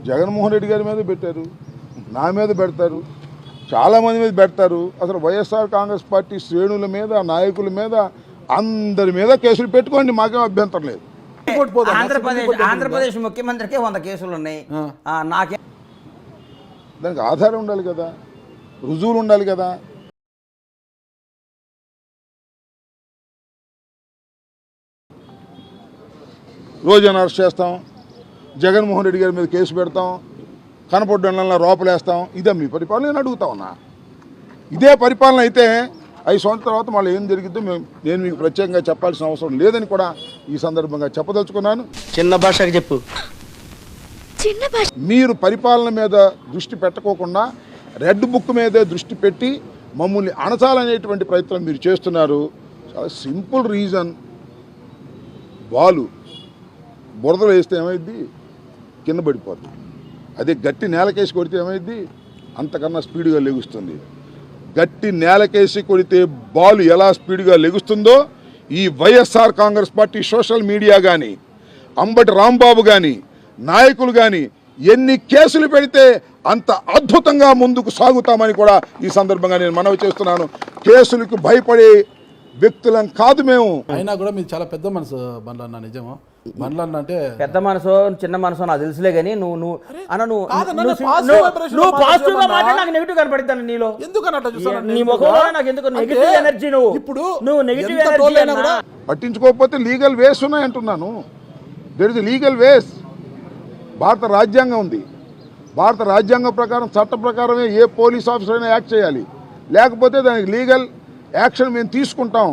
జగన్మోహన్ రెడ్డి గారి మీద పెట్టారు, నా మీద పెడతారు, చాలామంది మీద పెడతారు. అసలు వైఎస్ఆర్ కాంగ్రెస్ పార్టీ శ్రేణుల మీద, నాయకుల మీద, అందరి మీద కేసులు పెట్టుకోండి, మాకేం అభ్యంతరం లేదు. ఆంధ్రప్రదేశ్ ముఖ్యమంత్రికి 100 కేసులు ఉన్నాయి. నాకే దానికి ఆధారం ఉండాలి కదా, రుజువులు ఉండాలి కదా. రోజున అరెస్ట్ చేస్తాం, జగన్మోహన్ రెడ్డి గారి మీద కేసు పెడతాం, కనపడ్డంలో లోపలేస్తాం. ఇదే మీ పరిపాలన? నేను అడుగుతా ఉన్నా. ఇదే పరిపాలన అయితే 5 సంవత్సరాల తర్వాత మళ్ళీ ఏం జరిగిద్దో నేను మీకు ప్రత్యేకంగా చెప్పాల్సిన అవసరం లేదని కూడా ఈ సందర్భంగా చెప్పదలుచుకున్నాను. చిన్న భాషకు చెప్పు. మీరు పరిపాలన మీద దృష్టి పెట్టకోకుండా రెడ్ బుక్ మీదే దృష్టి పెట్టి మమ్మల్ని అణచాలనేటువంటి ప్రయత్నం మీరు చేస్తున్నారు. చాలా సింపుల్ రీజన్. బాలు బురదలో వేస్తే ఏమైద్ది? కింద పడిపోతుంది. అదే గట్టి నేలకేసి కొడితే ఏమైద్ది? అంతకన్నా స్పీడ్గా లెగుస్తుంది. గట్టి నేలకేసి కొడితే బాలు ఎలా స్పీడ్గా లెగుస్తుందో ఈ YSR Congress party social media కానీ, అంబటి రాంబాబు కానీ, నాయకులు కానీ ఎన్ని కేసులు పెడితే అంత అద్భుతంగా ముందుకు సాగుతామని కూడా ఈ సందర్భంగా నేను మనవి చేస్తున్నాను. కేసులకు భయపడే వ్యక్తులం కాదు మేము. అయినా కూడా మీరు చాలా పెద్ద మనసు బండ్లన్న. నిజమా? బండ్లన్న అంటే పెద్ద మనసు చిన్న మనసు నాకు తెలుసులే కానీ నువ్వు నెగిటివ్ కనపడతాను నీలో. నీ ముఖంలో నాకు ఎందుకు నెగిటివ్ ఎనర్జీ? నువ్వు నెగిటివ్ ఎనర్జీ పట్టించుకోకపోతే లీగల్ వేస్ ఉన్నాయి అంటున్నాను. దేర్ ఇస్ లీగల్ వేస్. భారత రాజ్యాంగం ఉంది. భారత రాజ్యాంగం ప్రకారం, చట్ట ప్రకారమే ఏ పోలీస్ ఆఫీసర్ అయినా యాక్ట్ చేయాలి. లేకపోతే దానికి లీగల్ యాక్షన్ మేము తీసుకుంటాం.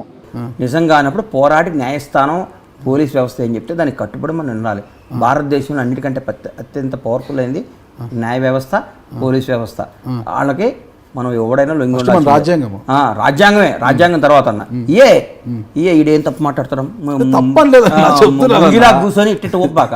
నిజంగా అన్నప్పుడు పోరాటి న్యాయస్థానం, పోలీస్ వ్యవస్థ ఏం చెప్తే దానికి కట్టుబడి మనం ఉండాలి. భారతదేశంలో అన్నిటికంటే అత్యంత పవర్ఫుల్ అయింది న్యాయ వ్యవస్థ, పోలీస్ వ్యవస్థ. వాళ్ళకి మనం ఎవడైనా లొంగి ఉండాలి. రాజ్యాంగమే. రాజ్యాంగం తర్వాత అన్న ఈడేం తప్పు మాట్లాడతాం? కూర్చొని ఇట్టి ఒప్పాక